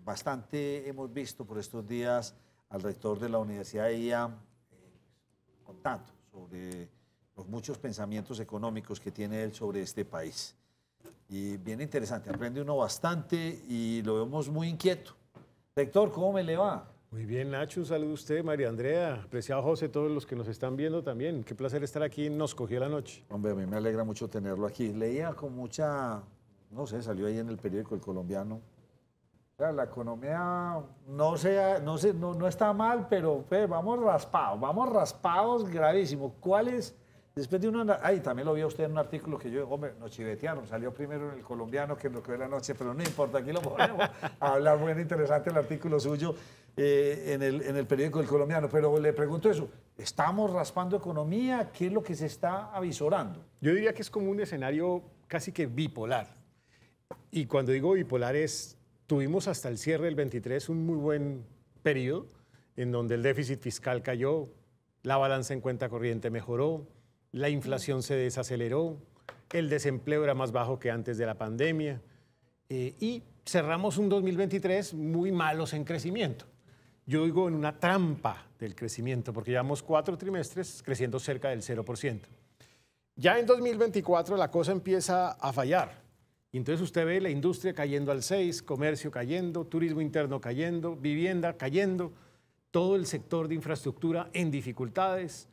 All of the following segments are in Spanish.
bastante hemos visto por estos días al rector de la Universidad de IA contando sobre los muchos pensamientos económicos que tiene él sobre este país. Y bien interesante, aprende uno bastante y lo vemos muy inquieto. Rector, ¿cómo me le va? Muy bien, Nacho, un saludo a usted, María Andrea, apreciado José, todos los que nos están viendo también. Qué placer estar aquí en Nos Cogió la Noche. Hombre, a mí me alegra mucho tenerlo aquí. Leía con mucha, no sé, salió ahí en el periódico El Colombiano. O sea, la economía no está mal, pero pues, vamos raspados gravísimo. ¿Cuál es? Después de una... Ay, también lo vio usted en un artículo que yo, hombre, nos chivetearon, salió primero en El Colombiano que en Lo que ve la noche, pero no importa, aquí lo ponemos a hablar, muy interesante el artículo suyo en el periódico El Colombiano, pero le pregunto eso, ¿estamos raspando economía? ¿Qué es lo que se está avisorando? Yo diría que es como un escenario casi que bipolar. Y cuando digo bipolar es, tuvimos hasta el cierre del 23 un muy buen periodo en donde el déficit fiscal cayó, la balanza en cuenta corriente mejoró, la inflación se desaceleró, el desempleo era más bajo que antes de la pandemia y cerramos un 2023 muy malos en crecimiento. Yo digo en una trampa del crecimiento porque llevamos 4 trimestres creciendo cerca del 0%. Ya en 2024 la cosa empieza a fallar. Y entonces usted ve la industria cayendo al 6, comercio cayendo, turismo interno cayendo, vivienda cayendo, todo el sector de infraestructura en dificultades.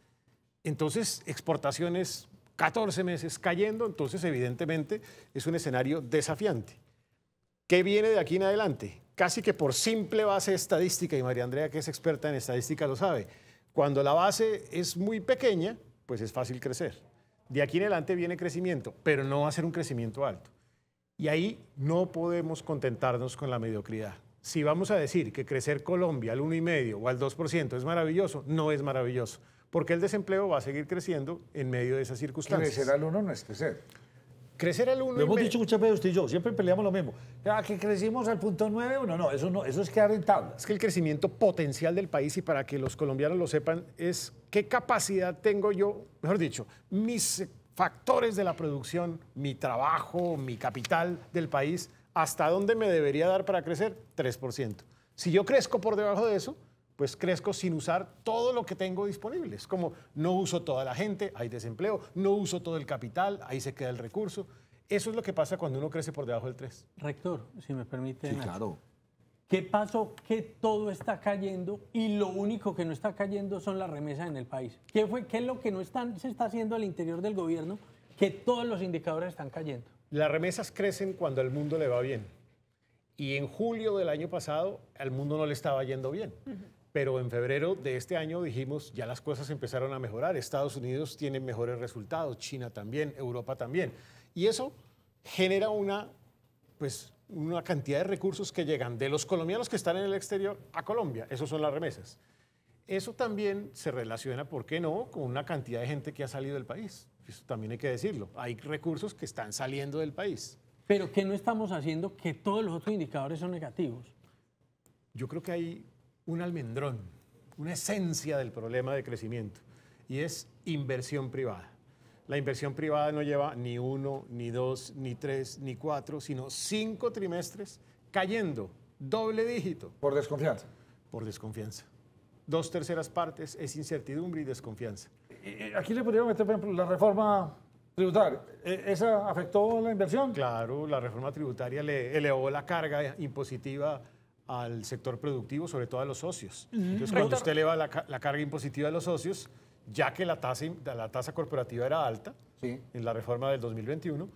Entonces, exportaciones 14 meses cayendo, entonces evidentemente es un escenario desafiante. ¿Qué viene de aquí en adelante? Casi que por simple base estadística, y María Andrea, que es experta en estadística, lo sabe, cuando la base es muy pequeña, pues es fácil crecer. De aquí en adelante viene crecimiento, pero no va a ser un crecimiento alto. Y ahí no podemos contentarnos con la mediocridad. Si vamos a decir que crecer Colombia al 1,5 o al 2% es maravilloso, no es maravilloso, porque el desempleo va a seguir creciendo en medio de esas circunstancias. Crecer al 1 no es crecer. Crecer al 1,5. Lo hemos dicho muchas veces usted y yo, siempre peleamos lo mismo. Que crecimos al 0,91, no, eso es quedar en tabla. Es que el crecimiento potencial del país, y para que los colombianos lo sepan, es qué capacidad tengo yo, mejor dicho, mis factores de la producción, mi trabajo, mi capital del país, hasta dónde me debería dar para crecer, 3%. Si yo crezco por debajo de eso, pues crezco sin usar todo lo que tengo disponible. Es como no uso toda la gente, hay desempleo, no uso todo el capital, ahí se queda el recurso. Eso es lo que pasa cuando uno crece por debajo del 3. Rector, si me permite. Sí, claro. ¿Qué pasó que todo está cayendo y lo único que no está cayendo son las remesas en el país? ¿Qué es lo que no se está haciendo al interior del gobierno que todos los indicadores están cayendo? Las remesas crecen cuando al mundo le va bien. Y en julio del año pasado al mundo no le estaba yendo bien. Pero en febrero de este año dijimos, ya las cosas empezaron a mejorar. Estados Unidos tiene mejores resultados, China también, Europa también. Y eso genera una cantidad de recursos que llegan de los colombianos que están en el exterior a Colombia. Esos son las remesas. Eso también se relaciona, ¿por qué no?, con una cantidad de gente que ha salido del país. Eso también hay que decirlo. Hay recursos que están saliendo del país. Pero ¿qué no estamos haciendo que todos los otros indicadores son negativos? Yo creo que hay un almendrón, una esencia del problema de crecimiento, y es inversión privada. La inversión privada no lleva ni 1, ni 2, ni 3, ni 4, sino 5 trimestres cayendo, doble dígito. Por desconfianza. Por desconfianza. 2/3 partes es incertidumbre y desconfianza. Aquí le podríamos meter, por ejemplo, la reforma tributaria. ¿Esa afectó la inversión? Claro, la reforma tributaria le elevó la carga impositiva al sector productivo, sobre todo a los socios. Entonces, cuando usted eleva la carga impositiva de los socios, ya que la tasa corporativa era alta, sí, en la reforma del 2021,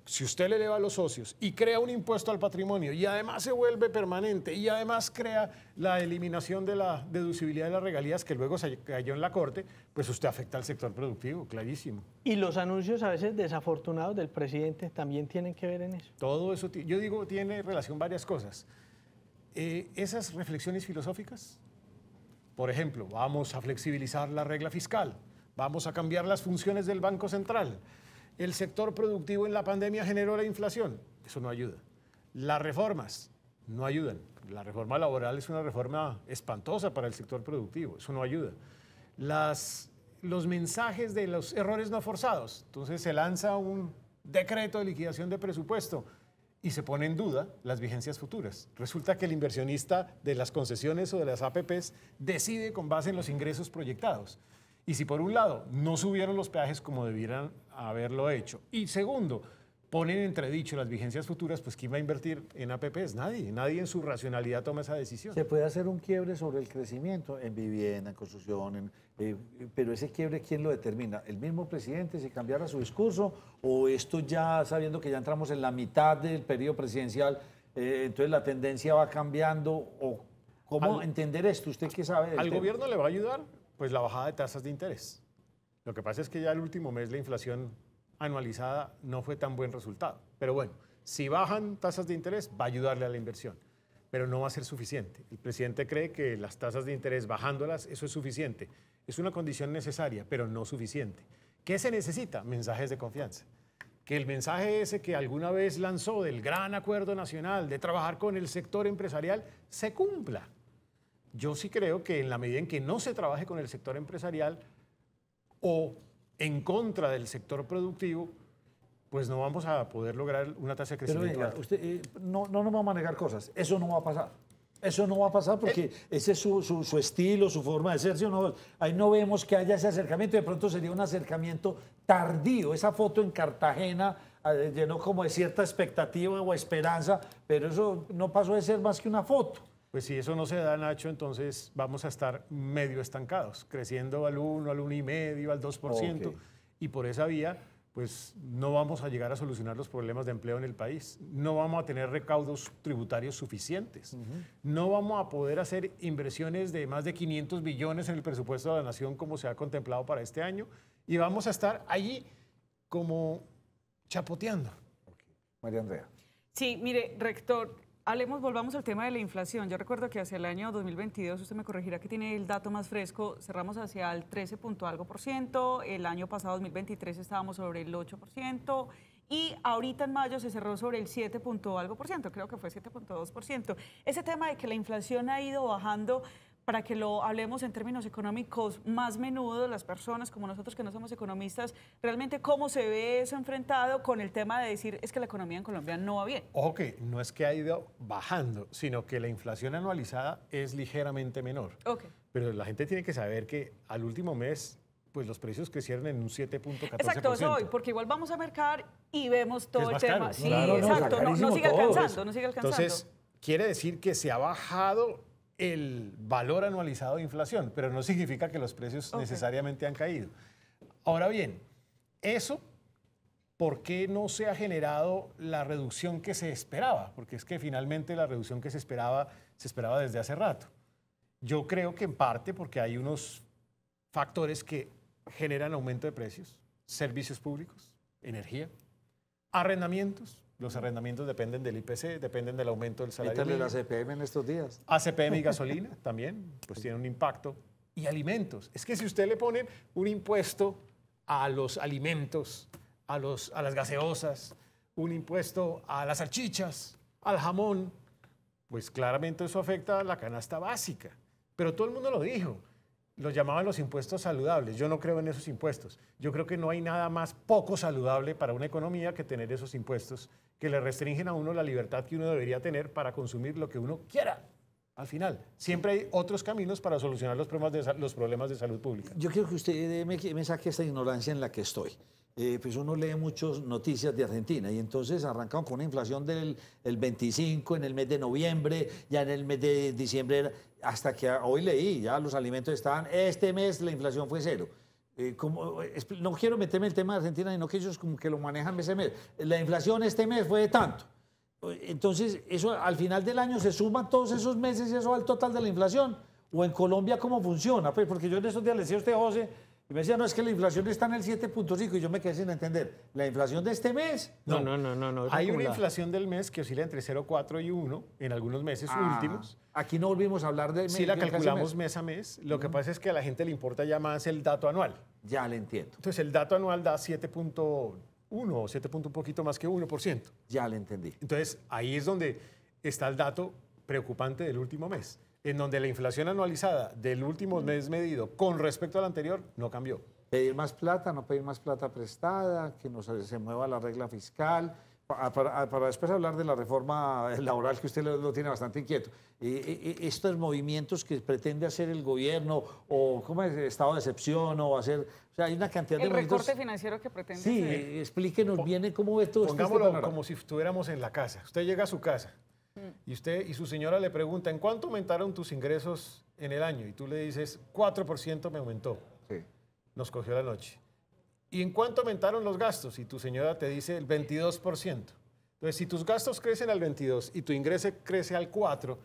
si usted le eleva a los socios y crea un impuesto al patrimonio y además se vuelve permanente y además crea la eliminación de la deducibilidad de las regalías que luego se cayó en la Corte, pues usted afecta al sector productivo, clarísimo. Y los anuncios a veces desafortunados del presidente también tienen que ver en eso. Todo eso, yo digo, tiene relación varias cosas. Esas reflexiones filosóficas, por ejemplo, vamos a flexibilizar la regla fiscal, vamos a cambiar las funciones del Banco Central, el sector productivo en la pandemia generó la inflación, eso no ayuda. Las reformas no ayudan. La reforma laboral es una reforma espantosa para el sector productivo, eso no ayuda. Los mensajes de los errores no forzados, entonces se lanza un decreto de liquidación de presupuesto y se pone en duda las vigencias futuras. Resulta que el inversionista de las concesiones o de las APPs decide con base en los ingresos proyectados. Y si por un lado no subieron los peajes como debieran haberlo hecho, y segundo, ponen en entredicho las vigencias futuras, pues ¿quién va a invertir en APPs? Nadie. Nadie en su racionalidad toma esa decisión. Se puede hacer un quiebre sobre el crecimiento en vivienda, en construcción, pero ese quiebre, ¿quién lo determina? ¿El mismo presidente si cambiara su discurso? ¿O esto ya, sabiendo que ya entramos en la mitad del periodo presidencial, entonces la tendencia va cambiando? ¿O cómo entender esto? ¿Usted qué sabe del Al tema? gobierno le va a ayudar pues la bajada de tasas de interés. Lo que pasa es que ya el último mes la inflación anualizada no fue tan buen resultado. Pero bueno, si bajan tasas de interés, va a ayudarle a la inversión, pero no va a ser suficiente. El presidente cree que las tasas de interés, bajándolas, eso es suficiente. Es una condición necesaria, pero no suficiente. ¿Qué se necesita? Mensajes de confianza. Que el mensaje ese que alguna vez lanzó del gran acuerdo nacional de trabajar con el sector empresarial se cumpla. Yo sí creo que en la medida en que no se trabaje con el sector empresarial o en contra del sector productivo, pues no vamos a poder lograr una tasa de Pero crecimiento venga, alta. usted, no nos vamos a negar cosas. Eso no va a pasar. Eso no va a pasar porque ese es su estilo, su forma de ser. ¿Sí o no? Ahí no vemos que haya ese acercamiento. De pronto sería un acercamiento tardío. Esa foto en Cartagena llenó como de cierta expectativa o esperanza, pero eso no pasó de ser más que una foto. Pues si eso no se da, Nacho, entonces vamos a estar medio estancados, creciendo al 1, al 1,5, al 2%, Ok. y por esa vía, pues no vamos a llegar a solucionar los problemas de empleo en el país, no vamos a tener recaudos tributarios suficientes, no vamos a poder hacer inversiones de más de 500 billones en el presupuesto de la nación como se ha contemplado para este año, y vamos a estar allí como chapoteando. María Andrea. Sí, mire, rector, volvamos al tema de la inflación. Yo recuerdo que hacia el año 2022, usted me corregirá que tiene el dato más fresco, cerramos hacia el 13 punto algo por ciento, el año pasado 2023 estábamos sobre el 8%, y ahorita en mayo se cerró sobre el 7 punto algo por ciento, creo que fue 7,2%. Ese tema de que la inflación ha ido bajando, para que lo hablemos en términos económicos más menudo, las personas como nosotros que no somos economistas, realmente cómo se ve eso enfrentado con el tema de decir es que la economía en Colombia no va bien. Ojo que no es que ha ido bajando, sino que la inflación anualizada es ligeramente menor. Ok. Pero la gente tiene que saber que al último mes, pues los precios crecieron en un 7,14%. Exacto, eso hoy, porque igual vamos a mercar y vemos todo Es el más tema. caro. Sí, Claro, no, exacto, está no carísimo sigue todo. alcanzando, no sigue alcanzando. Entonces, quiere decir que se ha bajado el valor anualizado de inflación, pero no significa que los precios necesariamente han caído. Ahora bien, eso, ¿por qué no se ha generado la reducción que se esperaba? Porque es que finalmente la reducción que se esperaba desde hace rato. Yo creo que en parte porque hay unos factores que generan aumento de precios, servicios públicos, energía, arrendamientos. Los arrendamientos dependen del IPC, dependen del aumento del salario Quítale mínimo. la CPM en estos días. ACPM y gasolina también, pues tiene un impacto. Y alimentos. Es que si usted le pone un impuesto a los alimentos, a las gaseosas, un impuesto a las salchichas, al jamón, pues claramente eso afecta a la canasta básica. Pero todo el mundo lo dijo. Los llamaban los impuestos saludables. Yo no creo en esos impuestos. Yo creo que no hay nada más poco saludable para una economía que tener esos impuestos que le restringen a uno la libertad que uno debería tener para consumir lo que uno quiera. Al final, siempre hay otros caminos para solucionar los problemas de salud pública. Yo quiero que usted me saque esta ignorancia en la que estoy. Pues uno lee muchas noticias de Argentina y entonces arrancaron con una inflación del 25 en el mes de noviembre, ya en el mes de diciembre, hasta que hoy leí, ya los alimentos estaban, este mes la inflación fue cero. No quiero meterme en el tema de Argentina, sino que ellos como que lo manejan ese mes. La inflación este mes fue de tanto. Entonces, eso al final del año se suman todos esos meses y eso al total de la inflación. O en Colombia, ¿cómo funciona? Pues porque yo en estos días le decía a usted, José, y me decía, no, es que la inflación está en el 7,5 y yo me quedé sin entender. ¿La inflación de este mes? No. Hay una inflación del mes que oscila entre 0,4 y 1 en algunos meses últimos. Aquí no volvimos a hablar de... Si la casi calculamos mes. mes a mes, lo que pasa es que a la gente le importa ya más el dato anual. Ya le entiendo, Entonces, el dato anual da 7,1 o 7 punto un poquito más que 1%. ya le entendí. Entonces, ahí es donde está el dato preocupante del último mes, en donde la inflación anualizada del último mes medido con respecto al anterior no cambió. Pedir más plata, no pedir más plata prestada, que se mueva la regla fiscal, Para después hablar de la reforma laboral, que usted lo tiene bastante inquieto, estos movimientos que pretende hacer el gobierno, o ¿cómo es? Estado de excepción, o hacer... O sea, hay una cantidad de El movimientos... recorte financiero que pretende Sí, hacer. explíquenos bien cómo ve todo esto. Pongámoslo como si estuviéramos en la casa. Usted llega a su casa y usted y su señora le pregunta, ¿en cuánto aumentaron tus ingresos en el año? Y tú le dices, 4% me aumentó. Sí. Nos cogió la noche. ¿Y en cuánto aumentaron los gastos? Y tu señora te dice el 22%. Entonces, si tus gastos crecen al 22 y tu ingreso crece al 4,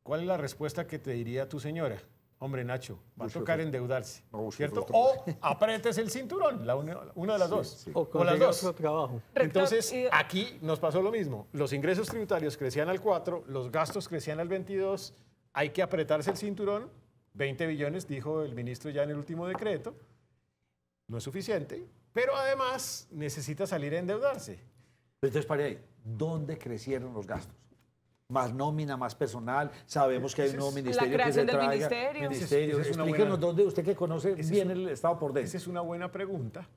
¿cuál es la respuesta que te diría tu señora? Hombre, Nacho, va a tocar endeudarse, ¿cierto? O apretes el cinturón, una de las dos. Sí. O las dos. otro trabajo. Entonces, aquí nos pasó lo mismo. Los ingresos tributarios crecían al 4, los gastos crecían al 22, hay que apretarse el cinturón, 20 billones, dijo el ministro ya en el último decreto. No es suficiente, pero además necesita salir a endeudarse. Entonces, pare ahí. ¿Dónde crecieron los gastos? Más nómina, más personal. Sabemos que hay un nuevo ministerio que creación se del traiga. ministerio. Esa es una Explíquenos buena- dónde, usted que conoce bien el Estado por Esa dentro. es una buena pregunta,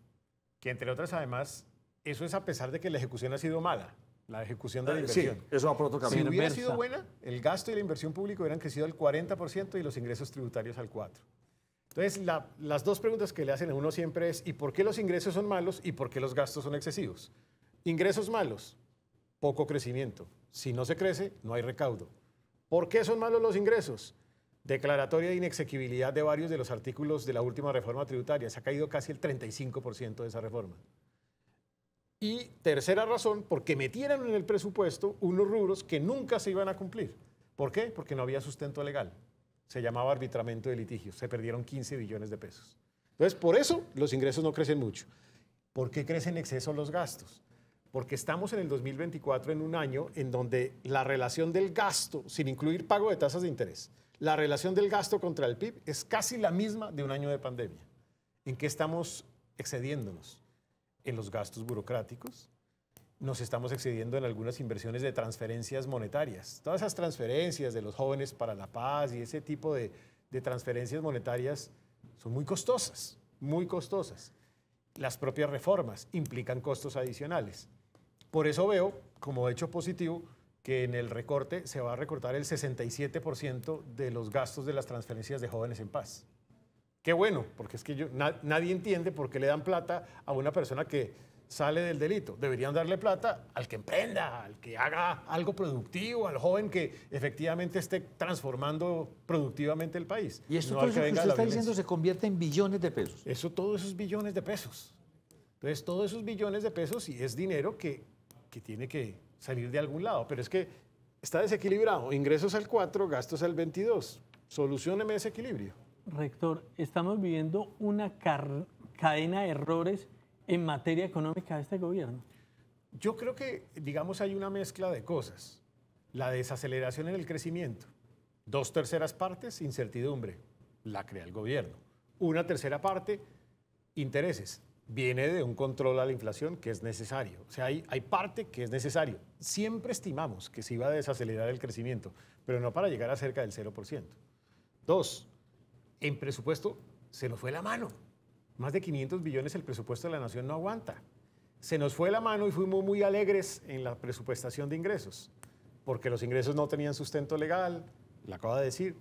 que entre otras además, eso es a pesar de que la ejecución ha sido mala, la ejecución de la Sí, inversión. eso va por otro Si camino. hubiera Inversa. sido buena, el gasto y la inversión pública hubieran crecido al 40% y los ingresos tributarios al 4%. Entonces, las dos preguntas que le hacen a uno siempre es, ¿y por qué los ingresos son malos y por qué los gastos son excesivos? Ingresos malos, poco crecimiento. Si no se crece, no hay recaudo. ¿Por qué son malos los ingresos? Declaratoria de inexequibilidad de varios de los artículos de la última reforma tributaria. Se ha caído casi el 35% de esa reforma. Y tercera razón, porque metieron en el presupuesto unos rubros que nunca se iban a cumplir. ¿Por qué? Porque no había sustento legal. Se llamaba arbitramiento de litigios. Se perdieron 15 billones de pesos. Entonces, por eso los ingresos no crecen mucho. ¿Por qué crecen en exceso los gastos? Porque estamos en el 2024 en un año en donde la relación del gasto, sin incluir pago de tasas de interés, la relación del gasto contra el PIB es casi la misma de un año de pandemia. ¿En qué estamos excediéndonos? En los gastos burocráticos. Nos estamos excediendo en algunas inversiones de transferencias monetarias. Todas esas transferencias de los jóvenes para la paz y ese tipo de transferencias monetarias son muy costosas, muy costosas. Las propias reformas implican costos adicionales. Por eso veo como hecho positivo que en el recorte se va a recortar el 67% de los gastos de las transferencias de jóvenes en paz. Qué bueno, porque es que nadie entiende por qué le dan plata a una persona que sale del delito. Deberían darle plata al que emprenda, al que haga algo productivo, al joven que efectivamente esté transformando productivamente el país. Y esto no todo al eso que venga usted la está diciendo violencia. se convierte en billones de pesos. Todos esos billones de pesos. Entonces, todos esos billones de pesos y es dinero que tiene que salir de algún lado. Pero es que está desequilibrado. Ingresos al 4, gastos al 22. Solucióneme ese equilibrio. Rector, estamos viviendo una cadena de errores en materia económica de este gobierno. Yo creo que, digamos, hay una mezcla de cosas. La desaceleración en el crecimiento. 2/3 partes, incertidumbre. La crea el gobierno. 1/3 parte, intereses. Viene de un control a la inflación que es necesario. O sea, hay parte que es necesario. Siempre estimamos que se iba a desacelerar el crecimiento, pero no para llegar a cerca del 0%. 2, en presupuesto se nos fue la mano. Más de 500 billones el presupuesto de la nación no aguanta. Se nos fue la mano y fuimos muy alegres en la presupuestación de ingresos, porque los ingresos no tenían sustento legal, la acaba de decir,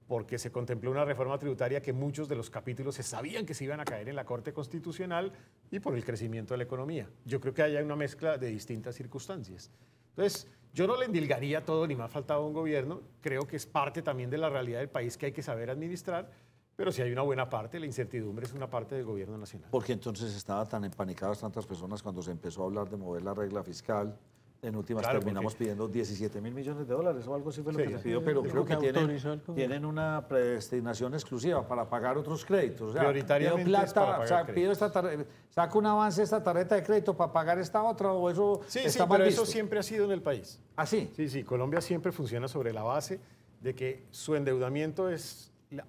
porque se contempló una reforma tributaria que muchos de los capítulos se sabían que se iban a caer en la Corte Constitucional y por el crecimiento de la economía. Yo creo que hay una mezcla de distintas circunstancias. Entonces, yo no le endilgaría todo, ni más faltaba un gobierno. Creo que es parte también de la realidad del país que hay que saber administrar, pero si hay una buena parte, la incertidumbre es una parte del gobierno nacional. Porque entonces estaban tan empanicadas tantas personas cuando se empezó a hablar de mover la regla fiscal. En últimas Claro, terminamos pidiendo 17 mil millones de dólares o algo así fue lo Sí. que se pidió, pero Es creo lo que que autorizó el gobierno. tienen una predestinación exclusiva para pagar otros créditos. O sea, Prioritariamente pido es para pagar o sea, créditos. pido esta saco un avance de esta tarjeta de crédito para pagar esta otra o eso Sí, está sí, mal pero visto. eso siempre ha sido en el país. ¿Ah, sí? Sí, sí, Colombia siempre funciona sobre la base de que su endeudamiento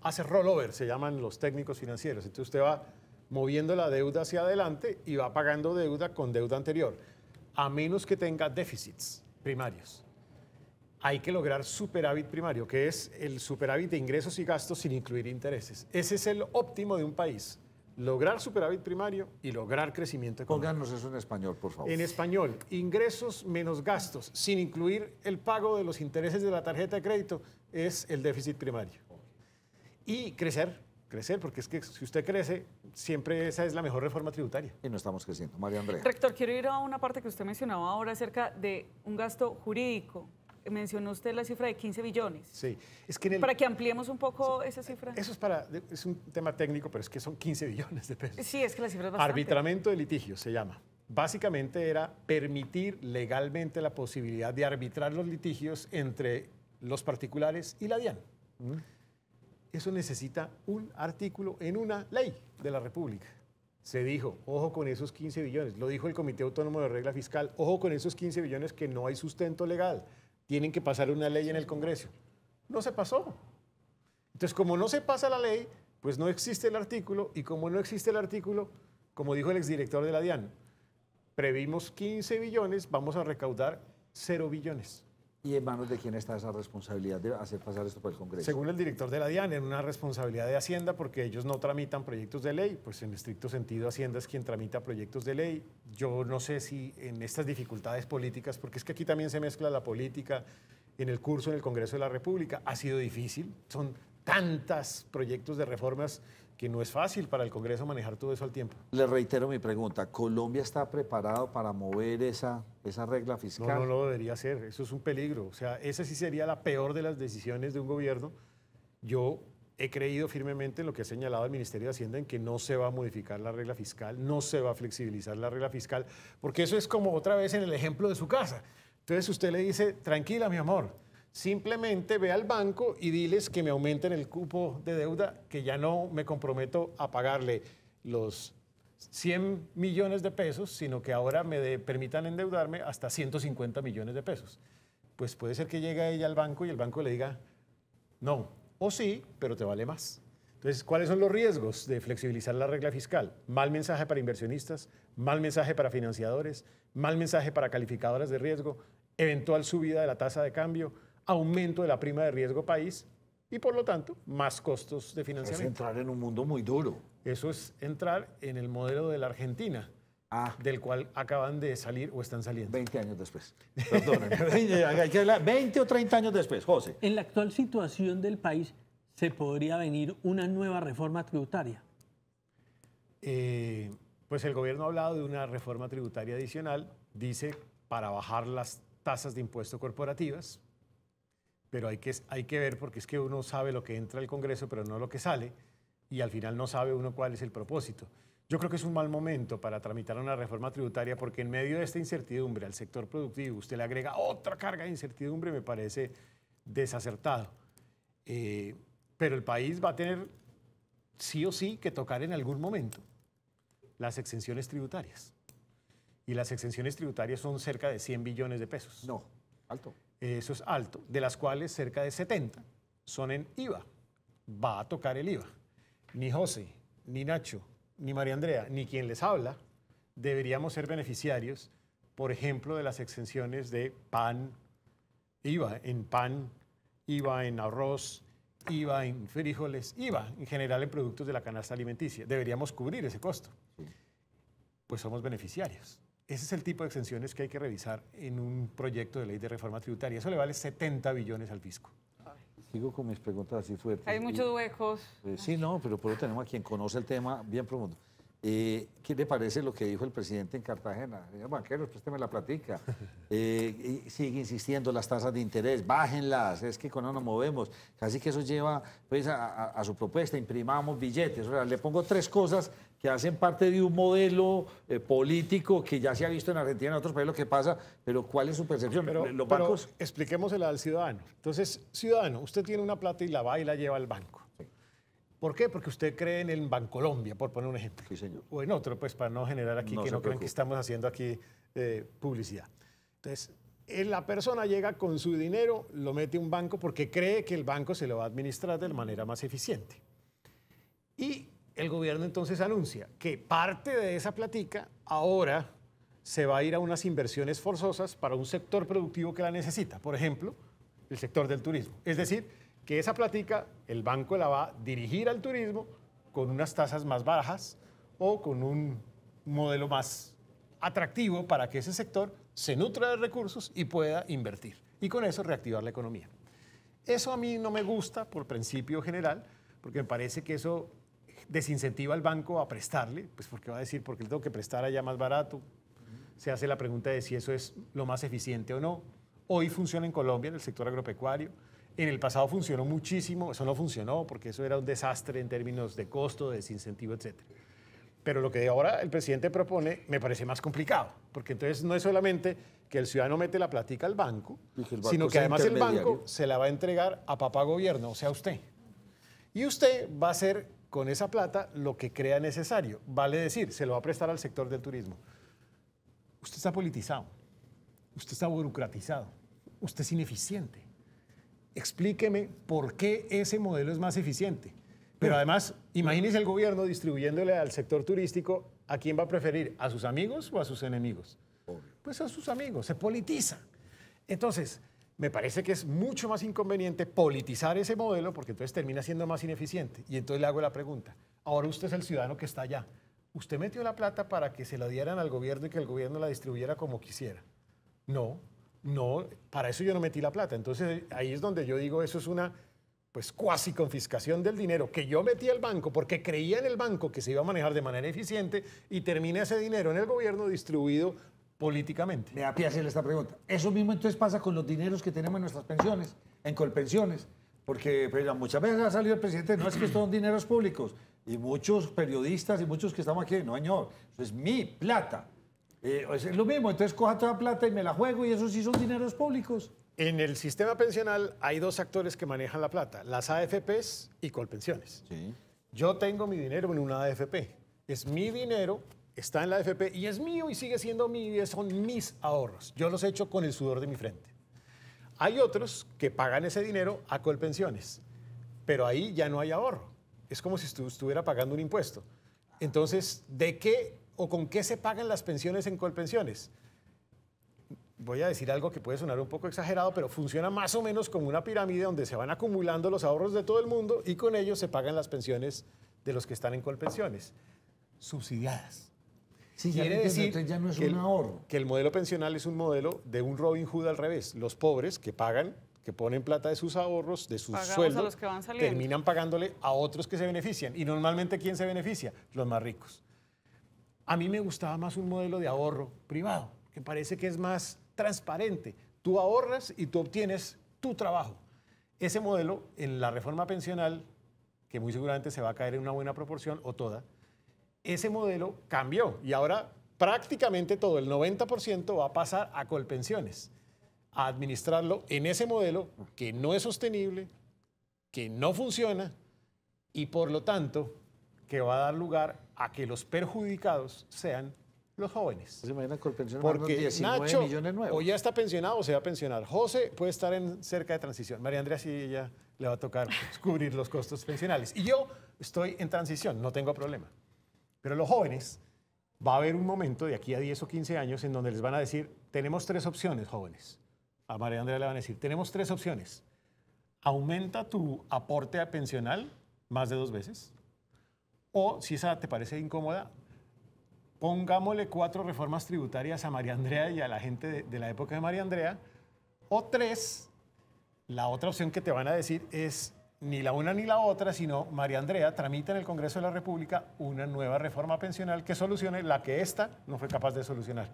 hace rollover, se llaman los técnicos financieros. Entonces usted va moviendo la deuda hacia adelante y va pagando deuda con deuda anterior, a menos que tenga déficits primarios. Hay que lograr superávit primario, que es el superávit de ingresos y gastos sin incluir intereses. Ese es el óptimo de un país. lograr superávit primario y lograr crecimiento económico. Pónganos eso en español, por favor. En español, ingresos menos gastos, sin incluir el pago de los intereses de la tarjeta de crédito, es el déficit primario. Y crecer, porque es que si usted crece, siempre esa es la mejor reforma tributaria. Y no estamos creciendo. María Andrea. Rector, quiero ir a una parte que usted mencionaba ahora acerca de un gasto jurídico. Mencionó usted la cifra de 15 billones. Sí, es que Para que ampliemos un poco esa cifra. Eso es un tema técnico, pero es que son 15 billones de pesos. Sí, es que la cifra es bastante. Arbitramiento de litigios se llama. Básicamente era permitir legalmente la posibilidad de arbitrar los litigios entre los particulares y la DIAN. Eso necesita un artículo en una ley de la República. Se dijo, ojo con esos 15 billones. Lo dijo el Comité Autónomo de Regla Fiscal, ojo con esos 15 billones que no hay sustento legal. Tienen que pasar una ley en el Congreso. No se pasó. Entonces, como no se pasa la ley, pues no existe el artículo, y como no existe el artículo, como dijo el exdirector de la DIAN, previmos 15 billones, vamos a recaudar 0 billones. ¿Y en manos de quién está esa responsabilidad de hacer pasar esto por el Congreso? Según el director de la DIAN, en una responsabilidad de Hacienda, porque ellos no tramitan proyectos de ley, pues en estricto sentido Hacienda es quien tramita proyectos de ley. Yo no sé si en estas dificultades políticas, porque es que aquí también se mezcla la política, en el curso en el Congreso de la República, ha sido difícil. Son tantos proyectos de reformas que no es fácil para el Congreso manejar todo eso al tiempo. Le reitero mi pregunta, ¿Colombia está preparado para mover esa regla fiscal? No lo debería ser, eso es un peligro. O sea, esa sí sería la peor de las decisiones de un gobierno. Yo he creído firmemente en lo que ha señalado el Ministerio de Hacienda, en que no se va a modificar la regla fiscal, no se va a flexibilizar la regla fiscal, porque eso es como otra vez en el ejemplo de su casa. Entonces usted le dice, tranquila mi amor, simplemente ve al banco y diles que me aumenten el cupo de deuda, que ya no me comprometo a pagarle los 100 millones de pesos, sino que ahora me permitan endeudarme hasta 150 millones de pesos. Pues puede ser que llegue ella al banco y el banco le diga, no, o sí, pero te vale más. Entonces, ¿cuáles son los riesgos de flexibilizar la regla fiscal? Mal mensaje para inversionistas, mal mensaje para financiadores, mal mensaje para calificadoras de riesgo, eventual subida de la tasa de cambio, aumento de la prima de riesgo país y, por lo tanto, más costos de Es financiamiento. entrar en un mundo muy duro. Eso es entrar en el modelo de la Argentina, del cual acaban de salir o están saliendo. 20 años después. Perdónenme. 20 o 30 años después, José. En la actual situación del país, ¿se podría venir una nueva reforma tributaria? Pues el gobierno ha hablado de una reforma tributaria adicional, dice para bajar las tasas de impuesto corporativas, pero hay que ver, porque es que uno sabe lo que entra al Congreso, pero no lo que sale, y al final no sabe uno cuál es el propósito. Yo creo que es un mal momento para tramitar una reforma tributaria, porque en medio de esta incertidumbre al sector productivo usted le agrega otra carga de incertidumbre, me parece desacertado. Pero el país va a tener sí o sí que tocar en algún momento las exenciones tributarias. Y las exenciones tributarias son cerca de 100 billones de pesos. No, alto. Eso es alto, de las cuales cerca de 70 son en IVA. Va a tocar el IVA. Ni José, ni Nacho, ni María Andrea, ni quien les habla, deberíamos ser beneficiarios, por ejemplo, de las exenciones de pan, IVA en pan, IVA en arroz, IVA en frijoles, IVA en general en productos de la canasta alimenticia. Deberíamos cubrir ese costo. Pues somos beneficiarios. Ese es el tipo de exenciones que hay que revisar en un proyecto de ley de reforma tributaria. Eso le vale 70 billones al fisco. Sigo con mis preguntas así fuertes. Hay muchos huecos. Sí, no, pero por eso tenemos a quien conoce el tema bien profundo. ¿Qué le parece lo que dijo el presidente en Cartagena? Señor banquero, présteme la platica. Sigue insistiendo, las tasas de interés, bájenlas, es que con eso nos movemos. Casi que eso lleva pues, a su propuesta, imprimamos billetes. O sea, le pongo tres cosas que hacen parte de un modelo político que ya se ha visto en Argentina y en otros países lo que pasa, pero ¿cuál es su percepción? Los bancos... expliquémosela al ciudadano. Entonces, ciudadano, usted tiene una plata y la va y la lleva al banco. Sí. ¿Por qué? Porque usted cree en el Bancolombia, por poner un ejemplo. Sí, señor. O en otro, pues para no generar aquí que no crean que estamos haciendo aquí publicidad. Entonces, la persona llega con su dinero, lo mete a un banco porque cree que el banco se lo va a administrar de la manera más eficiente. Y el gobierno entonces anuncia que parte de esa platica ahora se va a ir a unas inversiones forzosas para un sector productivo que la necesita. Por ejemplo, el sector del turismo. Es decir, que esa platica el banco la va a dirigir al turismo con unas tasas más bajas o con un modelo más atractivo para que ese sector se nutra de recursos y pueda invertir. Y con eso reactivar la economía. Eso a mí no me gusta por principio general, porque me parece que eso desincentiva al banco a prestarle, pues porque va a decir, porque le tengo que prestar allá más barato. Se hace la pregunta de si eso es lo más eficiente o no. Hoy funciona en Colombia, en el sector agropecuario. En el pasado funcionó muchísimo, eso no funcionó porque eso era un desastre en términos de costo, de desincentivo, etc. Pero lo que ahora el presidente propone me parece más complicado, porque entonces no es solamente que el ciudadano mete la plática al banco, sino que además el banco se la va a entregar a papá gobierno, o sea, usted. Y usted va a hacer con esa plata lo que crea necesario. Vale decir, se lo va a prestar al sector del turismo. Usted está politizado, usted está burocratizado, usted es ineficiente. Explíqueme por qué ese modelo es más eficiente. Pero además, imagínese el gobierno distribuyéndole al sector turístico, ¿a quién va a preferir? ¿A sus amigos o a sus enemigos? Pues a sus amigos, se politiza. Entonces, me parece que es mucho más inconveniente politizar ese modelo porque entonces termina siendo más ineficiente. Y entonces le hago la pregunta, ahora usted es el ciudadano que está allá. ¿Usted metió la plata para que se la dieran al gobierno y que el gobierno la distribuyera como quisiera? No, para eso yo no metí la plata. Entonces ahí es donde yo digo, eso es una pues cuasi confiscación del dinero que yo metí al banco porque creía en el banco que se iba a manejar de manera eficiente y termina ese dinero en el gobierno distribuido políticamente. Me da pie hacerle esta pregunta. Eso mismo entonces pasa con los dineros que tenemos en nuestras pensiones, en Colpensiones, porque pues, muchas veces ha salido el presidente, no es que estos son dineros públicos, y muchos periodistas y muchos que estamos aquí, no señor, eso es mi plata. Es lo mismo, entonces coja toda plata y me la juego y eso sí son dineros públicos. En el sistema pensional hay dos actores que manejan la plata, las AFPs y Colpensiones. Sí. Yo tengo mi dinero en una AFP, es mi dinero, está en la AFP y es mío y sigue siendo mío y son mis ahorros. Yo los he hecho con el sudor de mi frente. Hay otros que pagan ese dinero a Colpensiones, pero ahí ya no hay ahorro. Es como si estuviera pagando un impuesto. Entonces, ¿de qué o con qué se pagan las pensiones en Colpensiones? Voy a decir algo que puede sonar un poco exagerado, pero funciona más o menos como una pirámide donde se van acumulando los ahorros de todo el mundo y con ellos se pagan las pensiones de los que están en Colpensiones, subsidiadas. Sí, Quiere decir entonces ya no es que un ahorro. que el modelo pensional es un modelo de un Robin Hood al revés. Los pobres que pagan, que ponen plata de sus ahorros, de sus Pagamos a sueldos, los que van saliendo. terminan pagándole a otros que se benefician. Y normalmente, ¿quién se beneficia? Los más ricos. A mí me gustaba más un modelo de ahorro privado, que parece que es más transparente. Tú ahorras y tú obtienes tu trabajo. Ese modelo, en la reforma pensional, que muy seguramente se va a caer en una buena proporción o toda, ese modelo cambió y ahora prácticamente todo, el 90% va a pasar a Colpensiones, a administrarlo en ese modelo que no es sostenible, que no funciona y por lo tanto que va a dar lugar a que los perjudicados sean los jóvenes. ¿Se imaginan Colpensiones? Porque 19 Nacho millones nuevos. o ya está pensionado o se va a pensionar. José puede estar cerca de transición. María Andrea sí, ella le va a tocar cubrir los costos pensionales. Y yo estoy en transición, no tengo problema. Pero los jóvenes, va a haber un momento de aquí a 10 o 15 años en donde les van a decir, tenemos 3 opciones, jóvenes. A María Andrea le van a decir, tenemos 3 opciones. Aumenta tu aporte pensional más de 2 veces. O, si esa te parece incómoda, pongámosle 4 reformas tributarias a María Andrea y a la gente de la época de María Andrea. O 3, la otra opción que te van a decir es ni la una ni la otra, sino María Andrea tramita en el Congreso de la República una nueva reforma pensional que solucione la que esta no fue capaz de solucionar.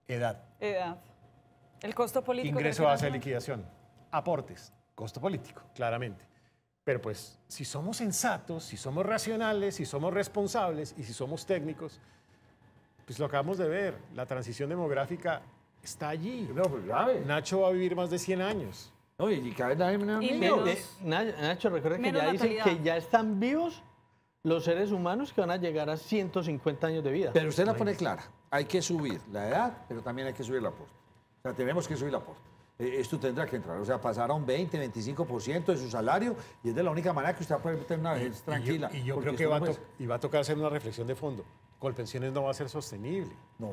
Edad. Edad. El costo político. Ingreso del base de financiamiento. liquidación. Aportes. Costo político, claramente. Pero pues, si somos sensatos, si somos racionales, si somos responsables y si somos técnicos, pues lo acabamos de ver. La transición demográfica está allí. No, pues grave. Nacho va a vivir más de 100 años. No, y cada vez hay menos Y niños. menos. Nacho, recuerda que Menos ya dicen natalidad. que ya están vivos los seres humanos que van a llegar a 150 años de vida. Pero usted la pone clara. Hay que subir la edad, pero también hay que subir el aporte. O sea, tenemos que subir el aporte. Esto tendrá que entrar. O sea, pasar a un 20, 25% de su salario y es de la única manera que usted puede tener una vejez tranquila. Y yo porque creo que esto no puede- va a tocar hacer una reflexión de fondo. Colpensiones no va a ser sostenible. No.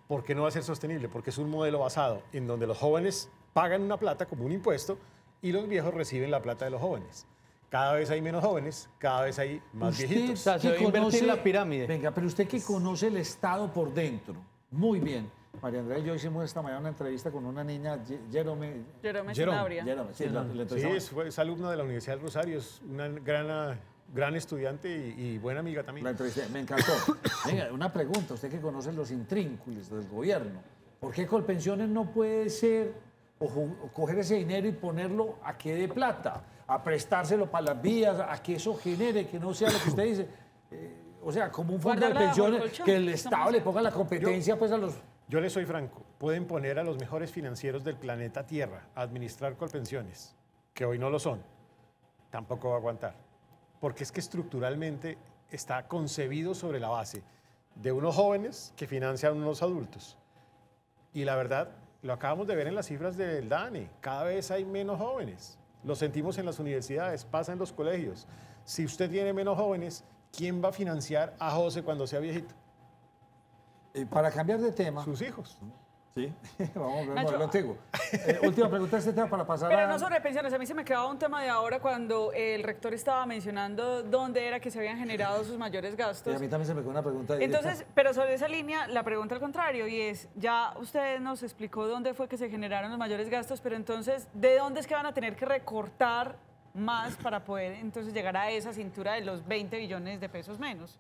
¿Por qué no va a ser sostenible? Porque es un modelo basado en donde los jóvenes pagan una plata como un impuesto y los viejos reciben la plata de los jóvenes. Cada vez hay menos jóvenes, cada vez hay más viejitos. sea, se debe invertir la pirámide. Venga, pero usted que conoce el Estado por dentro, muy bien. María Andrea y yo hicimos esta mañana una entrevista con una niña, Jerome. Jerome Jerome. Sanabria. Jerome, sí, le Sí, entrevistamos. es alumna de la Universidad del Rosario, es una gran estudiante y buena amiga también. La entrevisté, me encantó. Venga, una pregunta, usted que conoce los intrínculos del gobierno, ¿por qué Colpensiones no puede ser o coger ese dinero y ponerlo a que dé plata, a prestárselo para las vías, a que eso genere, que no sea lo que usted dice? O sea, como un fondo de Guardarla bajo el pensiones, colchón. que el Estado le ponga la competencia pues a los... Yo les soy franco, pueden poner a los mejores financieros del planeta Tierra a administrar Colpensiones, que hoy no lo son, tampoco va a aguantar. Porque es que estructuralmente está concebido sobre la base de unos jóvenes que financian unos adultos. Y la verdad, lo acabamos de ver en las cifras del DANE, cada vez hay menos jóvenes. Lo sentimos en las universidades, pasa en los colegios. Si usted tiene menos jóvenes, ¿quién va a financiar a José cuando sea viejito? Para cambiar de tema... Sus hijos. Sí, vamos a ver Nacho, lo antiguo. Última pregunta de este tema para pasar Pero a... no sobre pensiones, a mí se me quedaba un tema de ahora cuando el rector estaba mencionando dónde era que se habían generado sus mayores Y gastos. a mí también se me quedó una pregunta directa. Entonces, pero sobre esa línea, la pregunta al contrario, y es, ya usted nos explicó dónde fue que se generaron los mayores gastos, pero entonces, ¿de dónde es que van a tener que recortar más para poder entonces llegar a esa cintura de los 20 billones de pesos menos?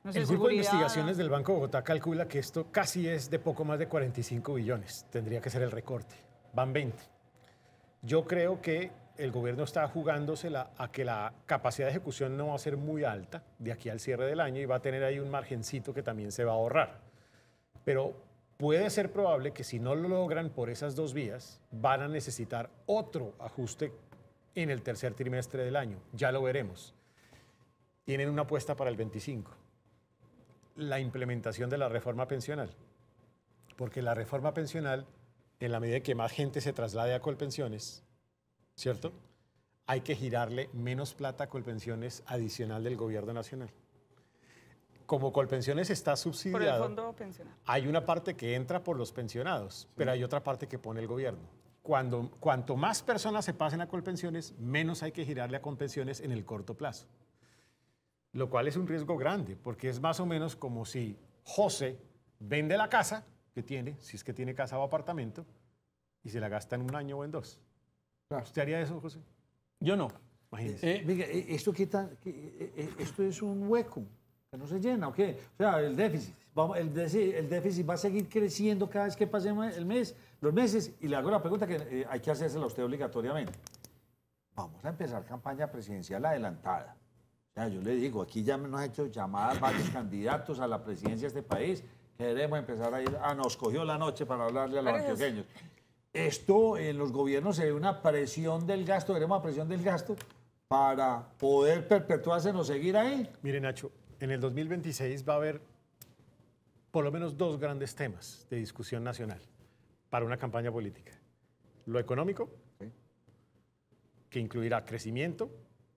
No sé, El grupo de seguridad. investigaciones del Banco de Bogotá calcula que esto casi es de poco más de 45 billones. Tendría que ser el recorte. Van 20. Yo creo que el gobierno está jugándosela a que la capacidad de ejecución no va a ser muy alta de aquí al cierre del año y va a tener ahí un margencito que también se va a ahorrar. Pero puede ser probable que si no lo logran por esas dos vías, van a necesitar otro ajuste en el tercer trimestre del año. Ya lo veremos. Tienen una apuesta para el 25. La implementación de la reforma pensional. Porque la reforma pensional, en la medida que más gente se traslade a Colpensiones, ¿cierto? Hay que girarle menos plata a Colpensiones adicional del gobierno nacional. Como Colpensiones está Por el subsidiado, fondo pensional. hay una parte que entra por los pensionados, pero hay otra parte que pone el gobierno. Cuanto más personas se pasen a Colpensiones, menos hay que girarle a Colpensiones en el corto plazo. Lo cual es un riesgo grande, porque es más o menos como si José vende la casa que tiene, si es que tiene casa o apartamento, y se la gasta en un año o en dos. Claro. ¿Usted haría eso, José? Yo no. Imagínese. Venga, esto es un hueco que no se llena, ¿o qué? O sea, el déficit. El déficit va a seguir creciendo cada vez que pasemos los meses. Y le hago la pregunta que hay que hacérsela a usted obligatoriamente. Vamos a empezar campaña presidencial adelantada. O sea, yo le digo, aquí ya nos ha hecho llamadas varios candidatos a la presidencia de este país. Queremos empezar a ir. Nos cogió la noche para hablarle a los antioqueños. Esto en los gobiernos se ve una presión del gasto, veremos una presión del gasto para poder perpetuarse o seguir ahí. Mire, Nacho, en el 2026 va a haber por lo menos dos grandes temas de discusión nacional para una campaña política. Lo económico, que incluirá crecimiento,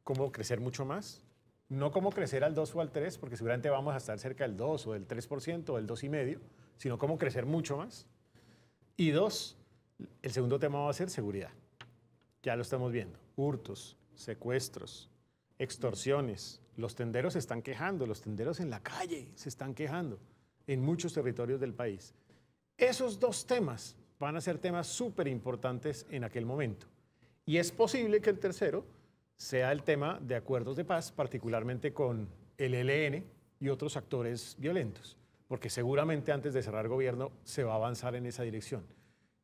cómo crecer mucho más, no cómo crecer al 2 o al 3, porque seguramente vamos a estar cerca del 2 o del 3% o del 2,5%, sino cómo crecer mucho más. Y dos, el segundo tema va a ser seguridad. Ya lo estamos viendo. Hurtos, secuestros, extorsiones. Los tenderos se están quejando, los tenderos en la calle se están quejando en muchos territorios del país. Esos dos temas van a ser temas súper importantes en aquel momento. Y es posible que el tercero sea el tema de acuerdos de paz, particularmente con el ELN y otros actores violentos, porque seguramente antes de cerrar gobierno se va a avanzar en esa dirección.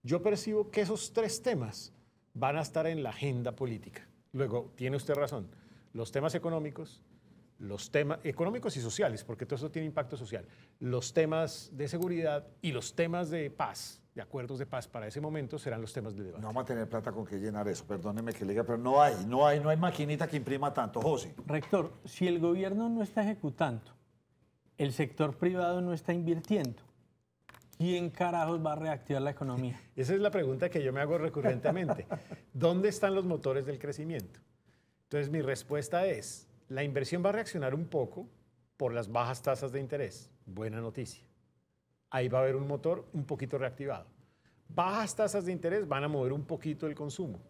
Yo percibo que esos tres temas van a estar en la agenda política. Luego, tiene usted razón, los temas económicos y sociales, porque todo eso tiene impacto social, los temas de seguridad y los temas de paz, de acuerdos de paz para ese momento serán los temas de debate. No vamos a tener plata con que llenar eso, perdóneme que le diga, pero no hay maquinita que imprima tanto, José. Rector, si el gobierno no está ejecutando, el sector privado no está invirtiendo, ¿quién carajos va a reactivar la economía? Esa es la pregunta que yo me hago recurrentemente. ¿Dónde están los motores del crecimiento? Entonces, mi respuesta es, la inversión va a reaccionar un poco por las bajas tasas de interés. Buena noticia. Ahí va a haber un motor un poquito reactivado. Bajas tasas de interés van a mover un poquito el consumo.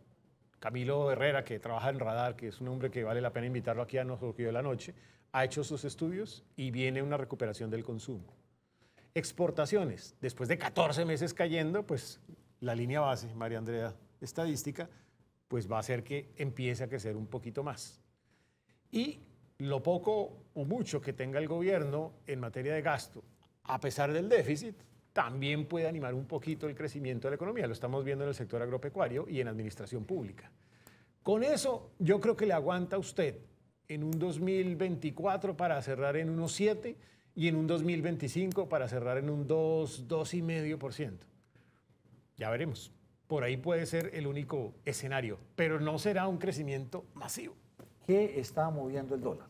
Camilo Herrera, que trabaja en Radar, que es un hombre que vale la pena invitarlo aquí a Nosotros de la Noche, ha hecho sus estudios y viene una recuperación del consumo. Exportaciones, después de 14 meses cayendo, pues la línea base, María Andrea, estadística, pues va a hacer que empiece a crecer un poquito más. Y lo poco o mucho que tenga el gobierno en materia de gasto, a pesar del déficit, también puede animar un poquito el crecimiento de la economía. Lo estamos viendo en el sector agropecuario y en administración pública. Con eso, yo creo que le aguanta a usted en un 2024 para cerrar en 1,7 y en un 2025 para cerrar en un 2,5%. Ya veremos. Por ahí puede ser el único escenario, pero no será un crecimiento masivo. ¿Qué está moviendo el dólar?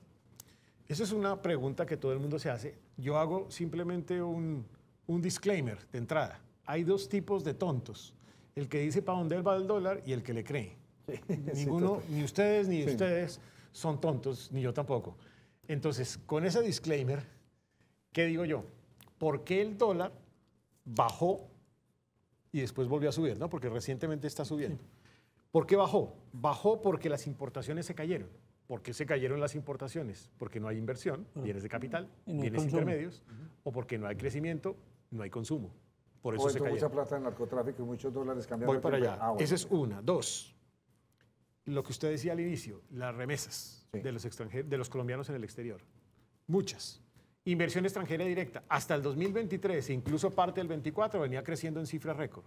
Esa es una pregunta que todo el mundo se hace. Yo hago simplemente un disclaimer de entrada. Hay dos tipos de tontos. El que dice para dónde va el dólar y el que le cree. Ninguno, ni ustedes ni ustedes son tontos, ni yo tampoco. Entonces, con ese disclaimer, ¿qué digo yo? ¿Por qué el dólar bajó y después volvió a subir? ¿No? Porque recientemente está subiendo. ¿Por qué bajó? Bajó porque las importaciones se cayeron. ¿Por qué se cayeron las importaciones? Porque no hay inversión, bienes de capital, bienes intermedios, o porque no hay crecimiento, no hay consumo. Por eso se cayeron. Mucha plata en narcotráfico y muchos dólares cambiando. Voy para allá. Esa es una. Dos, lo que usted decía al inicio, las remesas de los extranjeros, de los colombianos en el exterior. Muchas. Inversión extranjera directa. Hasta el 2023, incluso parte del 24, venía creciendo en cifras récord.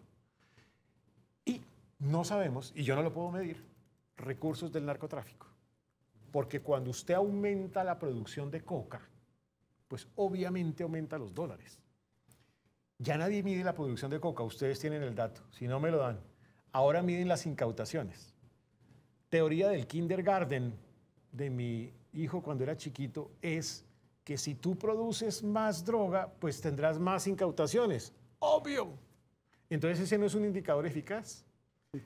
Y no sabemos, y yo no lo puedo medir, recursos del narcotráfico. Porque cuando usted aumenta la producción de coca, pues obviamente aumenta los dólares. Ya nadie mide la producción de coca, ustedes tienen el dato, si no me lo dan. Ahora miden las incautaciones. Teoría del kindergarten de mi hijo cuando era chiquito es que si tú produces más droga, pues tendrás más incautaciones. ¡Obvio! Entonces ese no es un indicador eficaz.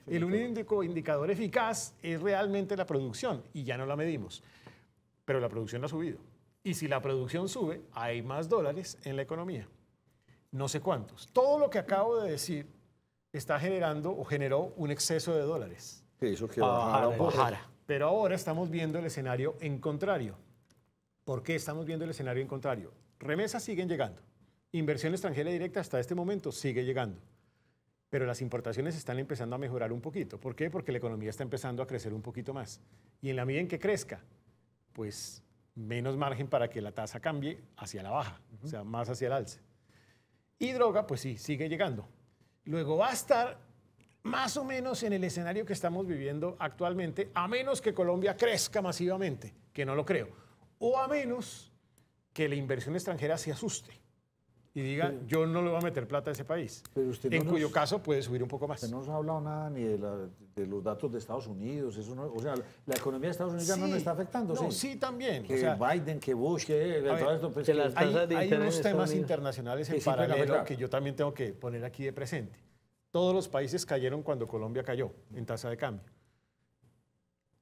El único indicador eficaz es realmente la producción y ya no la medimos. Pero la producción ha subido. Y si la producción sube, hay más dólares en la economía. No sé cuántos. Todo lo que acabo de decir está generando o generó un exceso de dólares. Sí, eso que bajara. Pero ahora estamos viendo el escenario en contrario. ¿Por qué estamos viendo el escenario en contrario? Remesas siguen llegando. Inversión extranjera directa hasta este momento sigue llegando. Pero las importaciones están empezando a mejorar un poquito. ¿Por qué? Porque la economía está empezando a crecer un poquito más. Y en la medida en que crezca, pues menos margen para que la tasa cambie hacia la baja, o sea, más hacia el alza. Y droga, pues sí, sigue llegando. Luego va a estar más o menos en el escenario que estamos viviendo actualmente, a menos que Colombia crezca masivamente, que no lo creo. O a menos que la inversión extranjera se asuste y diga, yo no le voy a meter plata a ese país, pero usted en cuyo caso puede subir un poco más. Usted no nos ha hablado nada ni de los datos de Estados Unidos, eso no, o sea, la economía de Estados Unidos ya no nos está afectando. No, sí, también. Que o sea, Biden, que Bush, que todo esto. Pues, que las tasas de hay interés unos en temas Estados Unidos internacionales en sí, pueden paralelo afectar. que yo también tengo que poner aquí de presente. Todos los países cayeron cuando Colombia cayó en tasa de cambio.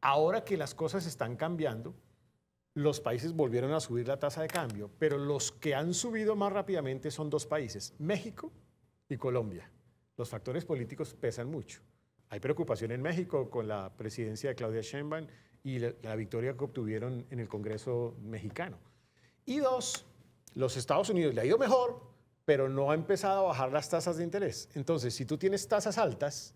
Ahora que las cosas están cambiando, los países volvieron a subir la tasa de cambio, pero los que han subido más rápidamente son dos países, México y Colombia. Los factores políticos pesan mucho. Hay preocupación en México con la presidencia de Claudia Sheinbaum y la victoria que obtuvieron en el Congreso mexicano. Y dos, los Estados Unidos le ha ido mejor, pero no ha empezado a bajar las tasas de interés. Entonces, si tú tienes tasas altas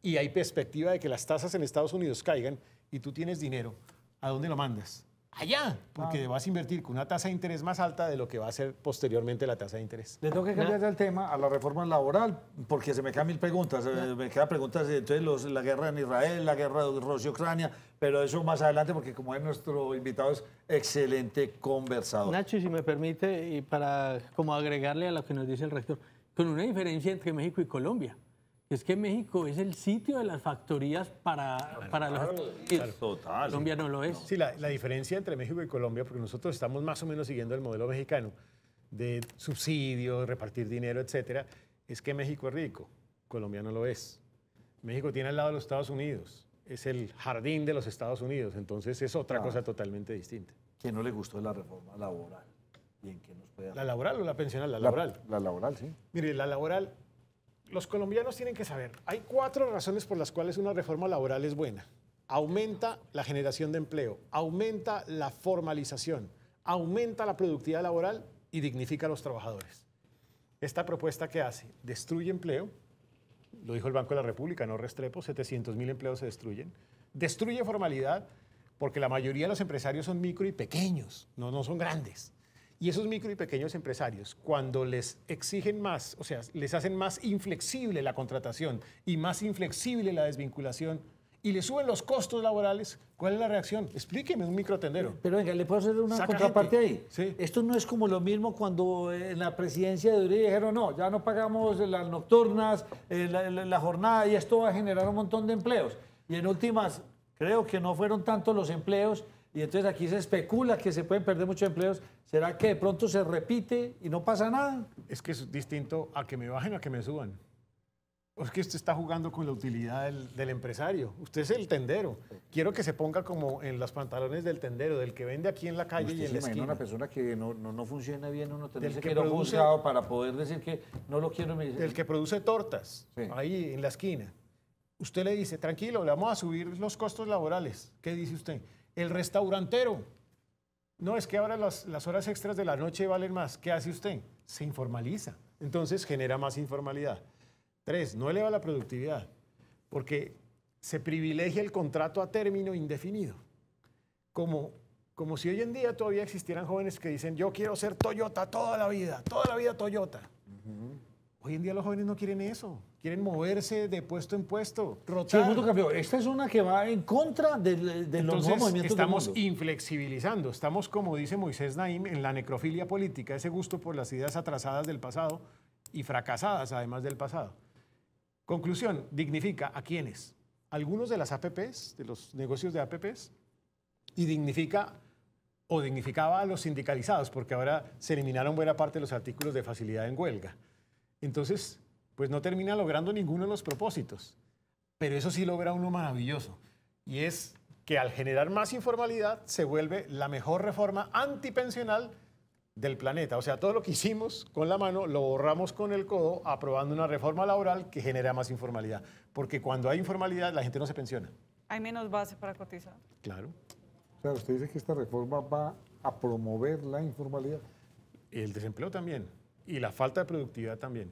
y hay perspectiva de que las tasas en Estados Unidos caigan y tú tienes dinero, ¿a dónde lo mandas? Allá, porque vas a invertir con una tasa de interés más alta de lo que va a ser posteriormente la tasa de interés. Le tengo que cambiar el tema a la reforma laboral, porque se me quedan 1000 preguntas. Me quedan preguntas, entonces la guerra en Israel, la guerra de Rusia-Ucrania, pero eso más adelante, porque como es nuestro invitado, es excelente conversador. Nacho, si me permite, y para como agregarle a lo que nos dice el rector, con una diferencia entre México y Colombia. Es que México es el sitio de las factorías para los... Total. Colombia no lo es. Sí, la diferencia entre México y Colombia, porque nosotros estamos más o menos siguiendo el modelo mexicano de subsidios, repartir dinero, etcétera, es que México es rico, Colombia no lo es. México tiene al lado de los Estados Unidos, es el jardín de los Estados Unidos, entonces es otra cosa totalmente distinta. ¿Qué no le gustó de la reforma laboral? ¿Y en qué nos puede ¿La laboral o la pensional? La laboral. La laboral, sí. Mire, la laboral, los colombianos tienen que saber, hay 4 razones por las cuales una reforma laboral es buena. Aumenta la generación de empleo, aumenta la formalización, aumenta la productividad laboral y dignifica a los trabajadores. Esta propuesta, ¿qué hace? Destruye empleo, lo dijo el Banco de la República, no Restrepo, 700.000 empleos se destruyen. Destruye formalidad porque la mayoría de los empresarios son micro y pequeños, no son grandes. Y esos micro y pequeños empresarios, cuando les exigen más, o sea, les hacen más inflexible la contratación y más inflexible la desvinculación y le suben los costos laborales, ¿cuál es la reacción? Explíqueme, un microtendero. Pero venga, ¿le puedo hacer una Saca contraparte gente. ahí? Sí. Esto no es como lo mismo cuando en la presidencia de Uribe dijeron, no, ya no pagamos las nocturnas, la jornada, y esto va a generar un montón de empleos. Y en últimas, creo que no fueron tantos los empleos, y entonces aquí se especula que se pueden perder muchos empleos. ¿Será que de pronto se repite y no pasa nada? Es que es distinto a que me bajen o a que me suban. Es que usted está jugando con la utilidad del empresario. Usted es el tendero. Quiero que se ponga como en los pantalones del tendero, del que vende aquí en la calle y en la esquina. Una persona que no funciona bien, uno tendría Del que que ir a un produce- juzgado para poder decir que no lo quiero. Del que produce tortas, Sí. ahí en la esquina. Usted le dice, tranquilo, le vamos a subir los costos laborales. ¿Qué dice usted? El restaurantero. No, es que ahora las horas extras de la noche valen más. ¿Qué hace usted? Se informaliza. Entonces genera más informalidad. 3, no eleva la productividad, porque se privilegia el contrato a término indefinido. Como si hoy en día todavía existieran jóvenes que dicen, yo quiero ser Toyota toda la vida Toyota. Hoy en día los jóvenes no quieren eso, quieren moverse de puesto en puesto, Sí, rotar. el mundo cambió. Esta es una que va en contra de los Entonces, nuevos movimientos estamos del mundo. inflexibilizando, estamos, como dice Moisés Naim, en la necrofilia política, ese gusto por las ideas atrasadas del pasado y fracasadas además del pasado. Conclusión, dignifica a quiénes? Algunos de las APPs, de los negocios de APPs, y dignificaba a los sindicalizados, porque ahora se eliminaron buena parte de los artículos de facilidad en huelga. Entonces, pues no termina logrando ninguno de los propósitos. Pero eso sí logra uno maravilloso, y es que al generar más informalidad se vuelve la mejor reforma antipensional del planeta. O sea, todo lo que hicimos con la mano lo borramos con el codo aprobando una reforma laboral que genera más informalidad. Porque cuando hay informalidad la gente no se pensiona. Hay menos base para cotizar. Claro. O sea, usted dice que esta reforma va a promover la informalidad. El desempleo también. Y la falta de productividad también.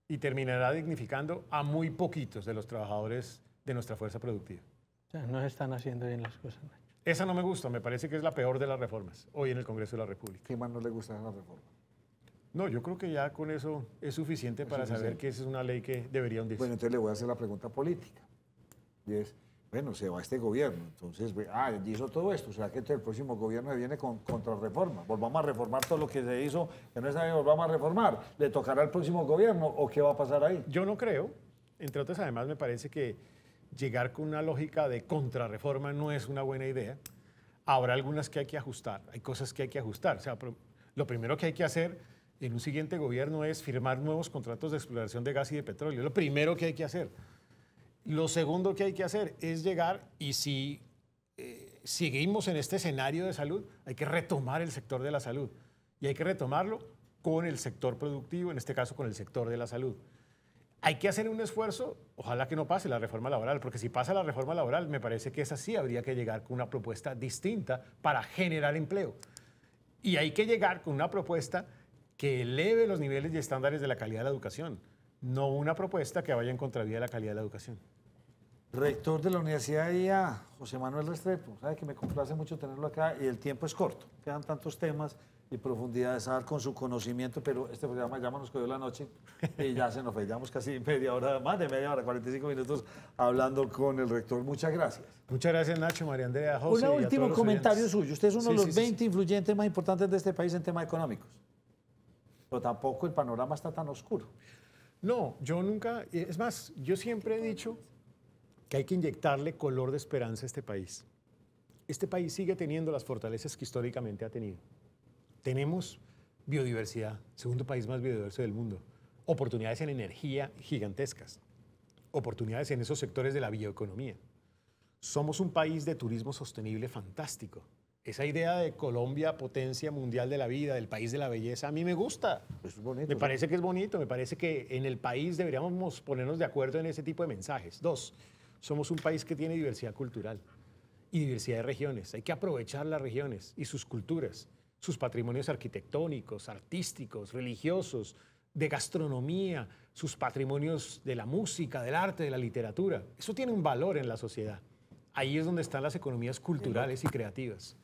Y terminará dignificando a muy poquitos de los trabajadores de nuestra fuerza productiva. O sea, no se están haciendo bien las cosas, Nacho. Esa no me gusta, me parece que es la peor de las reformas hoy en el Congreso de la República. ¿Qué más no le gusta de la reforma? No, yo creo que ya con eso es suficiente para saber que esa es una ley que debería hundirse. Bueno, entonces le voy a hacer la pregunta política. Y es, bueno, se va este gobierno, entonces, hizo todo esto, o sea que el próximo gobierno se viene con contrarreforma. Volvamos a reformar todo lo que se hizo, que no está bien, volvamos a reformar. ¿Le tocará al próximo gobierno o qué va a pasar ahí? Yo no creo, entre otras además me parece que llegar con una lógica de contrarreforma no es una buena idea. Habrá algunas que hay que ajustar, hay cosas que hay que ajustar. O sea, lo primero que hay que hacer en un siguiente gobierno es firmar nuevos contratos de exploración de gas y de petróleo. Lo primero que hay que hacer. Lo segundo que hay que hacer es llegar y si seguimos en este escenario de salud, hay que retomar el sector de la salud. Y hay que retomarlo con el sector productivo, en este caso con el sector de la salud. Hay que hacer un esfuerzo, ojalá que no pase la reforma laboral, porque si pasa la reforma laboral, me parece que esa sí habría que llegar con una propuesta distinta para generar empleo. Y hay que llegar con una propuesta que eleve los niveles y estándares de la calidad de la educación, no una propuesta que vaya en contravía de la calidad de la educación. Rector de la Universidad de IA, José Manuel Restrepo, sabe que me complace mucho tenerlo acá y el tiempo es corto, quedan tantos temas y profundidades a dar con su conocimiento, pero este programa ya nos cogió la noche y ya se nos fue, llevamos casi media hora, más de media hora, 45 minutos hablando con el rector. Muchas gracias. Muchas gracias, Nacho, María Andrea, José. Un y a último todos los comentario oyentes. suyo. Usted es uno de Sí, los sí, 20 influyentes más importantes de este país en temas económicos, pero tampoco el panorama está tan oscuro. No, yo nunca, es más, yo siempre he dicho que hay que inyectarle color de esperanza a este país. Este país sigue teniendo las fortalezas que históricamente ha tenido. Tenemos biodiversidad, segundo país más biodiverso del mundo, oportunidades en energía gigantescas, oportunidades en esos sectores de la bioeconomía. Somos un país de turismo sostenible fantástico. Esa idea de Colombia, potencia mundial de la vida, del país de la belleza, a mí me gusta. Eso es bonito. Me parece que es bonito, me parece que en el país deberíamos ponernos de acuerdo en ese tipo de mensajes. 2, somos un país que tiene diversidad cultural y diversidad de regiones. Hay que aprovechar las regiones y sus culturas, sus patrimonios arquitectónicos, artísticos, religiosos, de gastronomía, sus patrimonios de la música, del arte, de la literatura. Eso tiene un valor en la sociedad. Ahí es donde están las economías culturales y creativas.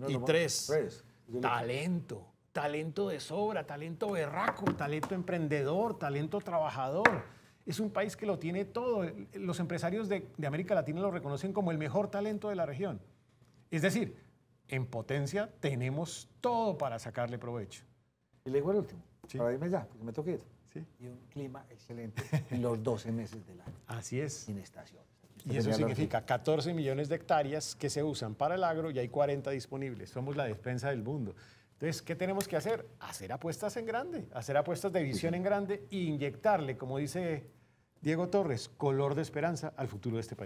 Y 3, talento. Talento de sobra, talento berraco, talento emprendedor, talento trabajador. Es un país que lo tiene todo. Los empresarios de América Latina lo reconocen como el mejor talento de la región. Es decir, en potencia tenemos todo para sacarle provecho. Y le digo el último, Sí. para irme ya, porque me toca ir. Sí. Y un clima excelente en los 12 meses del año, Así es. sin estaciones. Y eso significa 14 millones de hectáreas que se usan para el agro y hay 40 disponibles. Somos la despensa del mundo. Entonces, ¿qué tenemos que hacer? Hacer apuestas en grande, hacer apuestas de visión en grande e inyectarle, como dice Diego Torres, color de esperanza al futuro de este país.